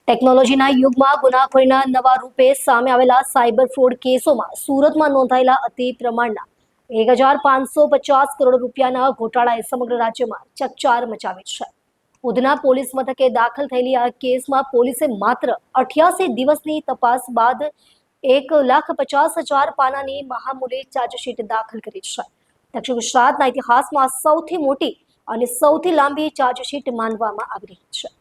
ટેકનોલોજીના યુગમાં ગુનાખોરીના નવા રૂપે સામે આવેલા સાયબર ફ્રોડ કેસોમાં સુરતમાં નોંધાયેલા અતિ પ્રમાણના 1,550 કરોડ રૂપિયાના ઘોટાળાએ સમગ્ર રાજ્યમાં ચકચાર મચાવી છે. ઉધના પોલીસ મથકે દાખલ થયેલી આ કેસમાં પોલીસે માત્ર 88 દિવસની તપાસ બાદ 1,50,000 પાનાની મહામૂલી ચાર્જશીટ દાખલ કરી છે. દક્ષિણ ગુજરાતના ઇતિહાસમાં સૌથી મોટી અને સૌથી લાંબી ચાર્જશીટ માનવામાં આવી રહી છે.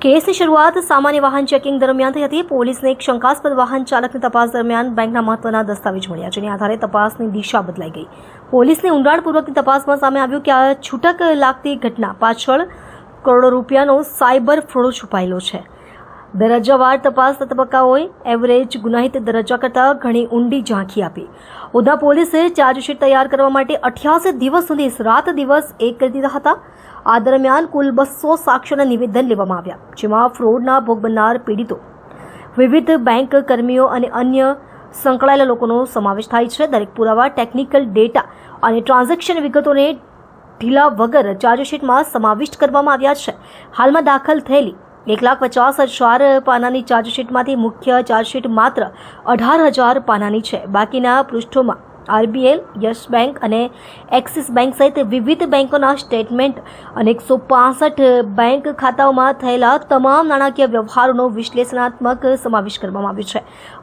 કેસની શરૂઆત સામાન્ય વાહન ચેકિંગ દરમિયાન થઈ હતી. પોલીસને એક શંકાસ્પદ વાહન ચાલકની તપાસ દરમિયાન બેંકના મહત્વના દસ્તાવેજ મળ્યા, જેના આધારે તપાસની દિશા બદલાઈ ગઈ. પોલીસની ઊંડાણપૂર્વકની તપાસમાં સામે આવ્યું કે આ છૂટક લાગતી ઘટના પાછળ કરોડો રૂપિયાનો સાયબર ફ્રોડ છુપાયેલો છે. દરજ્જાવાર તપાસના તબક્કાઓએ એવરેજ ગુનાહિત દરજ્જા કરતાં ઘણી ઊંડી ઝાંખી આપી. ઉધના પોલીસે ચાર્જશીટ તૈયાર કરવા માટે 88 દિવસ સુધી રાત દિવસ એક કરી દીધા હતા. આ દરમિયાન કુલ 200 સાક્ષીઓના નિવેદન લેવામાં આવ્યા, જેમાં ફ્રોડના ભોગ બનનાર પીડિતો, વિવિધ બેંક કર્મીઓ અને અન્ય સંકળાયેલા લોકોનો સમાવેશ થાય છે. દરેક પુરાવા, ટેકનિકલ ડેટા અને ટ્રાન્ઝેક્શન વિગતોને ઢીલા વગર ચાર્જશીટમાં સમાવિષ્ટ કરવામાં આવ્યા છે. હાલમાં દાખલ થયેલી 1,50,000 પાનાની ચાર્જશીટમાંથી મુખ્ય ચાર્જશીટ માત્ર 18,000 પાનાની છે. બાકીના પૃષ્ઠોમાં RBL, યસ બેંક અને એક્સિસ બેંક સહિત વિવિધ બેંકોના સ્ટેટમેન્ટ અને 165 બેંક ખાતાઓમાં થયેલા તમામ નાણાકીય વ્યવહારોનો વિશ્લેષણાત્મક સમાવેશ કરવામાં આવ્યો છે.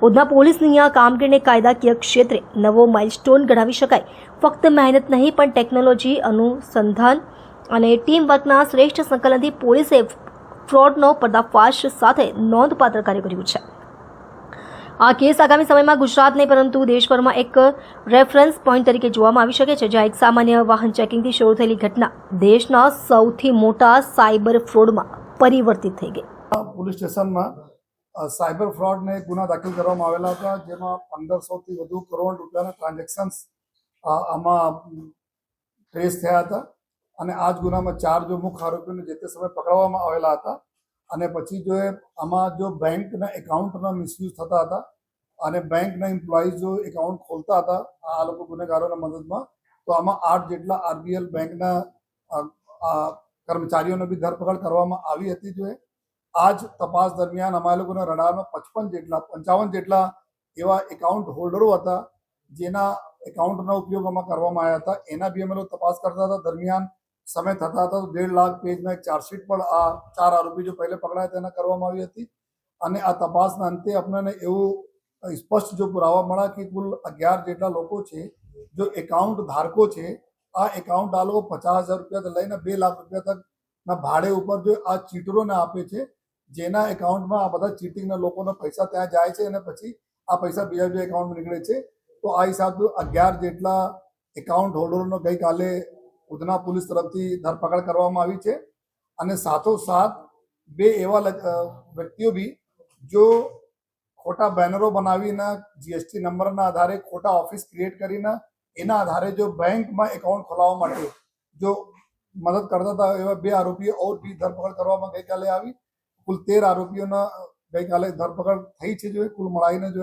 ઉધના પોલીસની આ કામગીરીને કાયદાકીય ક્ષેત્રે નવો માઇલસ્ટોન ગણાવી શકાય. ફક્ત મહેનત નહીં, પણ ટેકનોલોજી, અનુસંધાન અને ટીમ વર્કના શ્રેષ્ઠ સંકલનથી પોલીસે ફ્રોડનો પર્દાફાશ સાથે નોંધપાત્ર કાર્ય કર્યું છે. આ કેસ આગામી સમયમાં ગુજરાત નહીં પરંતુ દેશભરમાં એક રેફરન્સ પોઈન્ટ તરીકે જોવામાં આવી શકે છે, જ્યાં એક સામાન્ય વાહન ચેકિંગથી શરૂ થયેલી ઘટના દેશના સૌથી મોટા સાયબર ફ્રોડમાં પરિવર્તિત થઈ ગઈ. પોલીસ સ્ટેશનમાં સાયબર ફ્રોડને ગુના દાખલ કરવામાં આવેલા હતા, જેમાં 1,500થી વધુ કરોડ રૂપિયાના ટ્રાન્ઝેક્શન્સ આમાં ટ્રેસ થયા હતા. અને આ જ ગુનામાં 4 જો મુખ્ય આરોપીઓને જે તે સમયે પકડવામાં આવેલા હતા. અને પછી જો આમાં જો બેંકના એકાઉન્ટના મિસયુઝ થતા હતા અને બેંકના એમ્પ્લોઈઝ જો એકાઉન્ટ ખોલતા હતા આ લોકો ગુનેગારોના મદદમાં, તો આમાં 8 જેટલા RBL બેંકના કર્મચારીઓને બી ધરપકડ કરવામાં આવી હતી. જો આ જ તપાસ દરમિયાન અમારા લોકોના રડારમાં 55 જેટલા એવા એકાઉન્ટ હોલ્ડરો હતા જેના એકાઉન્ટનો ઉપયોગ આમાં કરવામાં આવ્યા હતા. એના બી અમે લોકો તપાસ કરતા હતા. દરમિયાન સમય થતા હતા તો 1.5 લાખ પેજના એક ચાર્જશીટ પણ આ 4 આરોપી જો પહેલે પકડાયા તેના કરવામાં આવી હતી. અને આ તપાસના અંતે આપણને એવું સ્પષ્ટ જો પુરાવા મળ્યા કે કુલ 11 જેટલા લોકો છે જો એકાઉન્ટ ધારકો છે. આ એકાઉન્ટ આ લોકો 50,000 રૂપિયાથી લઈને 2 લાખ રૂપિયા તકના ભાડે ઉપર જો આ ચીટરોને આપે છે, જેના એકાઉન્ટમાં આ બધા ચીટિંગના લોકોના પૈસા ત્યાં જાય છે અને પછી આ પૈસા બીજા બીજા એકાઉન્ટમાં નીકળે છે. તો આ હિસાબથી 11 જેટલા એકાઉન્ટ હોલ્ડરોનો ગઈકાલે ઉધના પોલીસ તરફથી ધરપકડ કરવામાં આવી છે. અને સાથોસાથ 2 એવા વ્યક્તિઓ બી જો ખોટા બેનરો બનાવીને GST નંબરના આધારે ખોટા ઓફિસ ક્રિએટ કરીને એના આધારે જો બેંકમાં એકાઉન્ટ ખોલાવવા માટે જો મદદ કરતા હતા, એવા 2 આરોપીઓ ઓર બી ધરપકડ કરવામાં ગઈકાલે આવી. કુલ 13 આરોપીઓના ગઈકાલે ધરપકડ થઈ છે. જો કુલ મળાઈને જો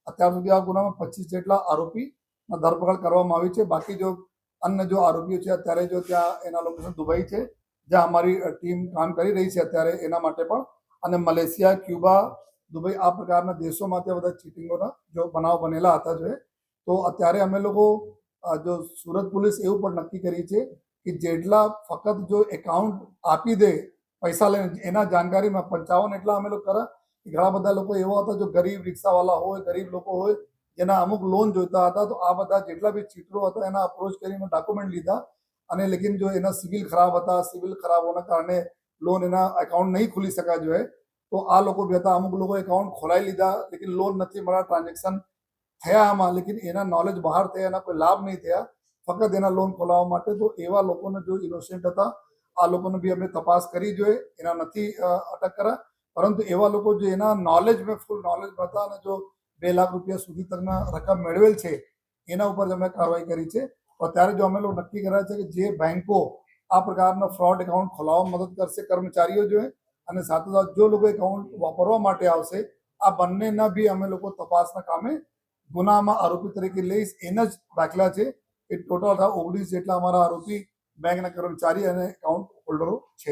અત્યાર સુધી આ ગુનામાં 25 જેટલા આરોપીના ધરપકડ કરવામાં આવી છે. બાકી જો અન્ય જો આરોપીઓ છે અત્યારે જો ત્યાં એના લોકેશન દુબઈ છે, જ્યાં અમારી ટીમ કામ કરી રહી છે અત્યારે એના માટે પણ. અને મલેશિયા, ક્યુબા, દુબઈ આ પ્રકારના દેશોમાં ત્યાં બધા ચીટિંગોના જો બનાવ બનેલા હતા. જો તો અત્યારે અમે લોકો જો સુરત પોલીસ એવું પણ નક્કી કરી છે કે જેટલા ફક્ત જો એકાઉન્ટ આપી દે પૈસા લઈને એના જાણકારીમાં 55 એટલા અમે લોકો કરે. ઘણા બધા લોકો એવા હતા જો ગરીબ રિક્ષાવાળા હોય, ગરીબ લોકો હોય જેના અમુક લોન જોઈતા હતા, તો આ બધા જેટલા બી ચીટરો હતા એના અપ્રોચ કરીને ડોક્યુમેન્ટ લીધા. અને લેકિન જો એના સિવિલ ખરાબ હતા, સિવિલ ખરાબ હોવાના કારણે લોન એના એકાઉન્ટ નહીં ખુલી શકા જોઈએ. તો આ લોકો બી હતા. અમુક લોકો એકાઉન્ટ ખોલાવી લીધા લેકિન લોન નથી મળ્યા, ટ્રાન્ઝેક્શન થયા આમાં, લેકિન એના નોલેજ બહાર થયા, એના કોઈ લાભ નહીં થયા, ફક્ત એના લોન ખોલાવવા માટે. તો એવા લોકોને જો ઇનોસેન્ટ હતા આ લોકોને બી અમે તપાસ કરી જોઈએ, એના નથી અટક કર્યા. પરંતુ એવા લોકો જો એના નોલેજ મેં ફૂલ નોલેજ હતા અને જો 2 લાખ રૂપિયા સુધી તકના રકમ મેળવેલ છે એના ઉપર અમે કાર્યવાહી કરી છે. અત્યારે જો અમે લોકો નક્કી કર્યા છે કે જે બેંકો આ પ્રકારના ફ્રોડ એકાઉન્ટ ખોલાવવામાં મદદ કરશે કર્મચારીઓ જોઈએ અને સાથોસાથ જો લોકો એકાઉન્ટ વાપરવા માટે આવશે, આ બંનેના બી અમે લોકો તપાસના કામે ગુનામાં આરોપી તરીકે લઈશ. એના જ દાખલા છે એ ટોટલ 19 જેટલા અમારા આરોપી બેંકના કર્મચારી અને એકાઉન્ટ હોલ્ડરો છે.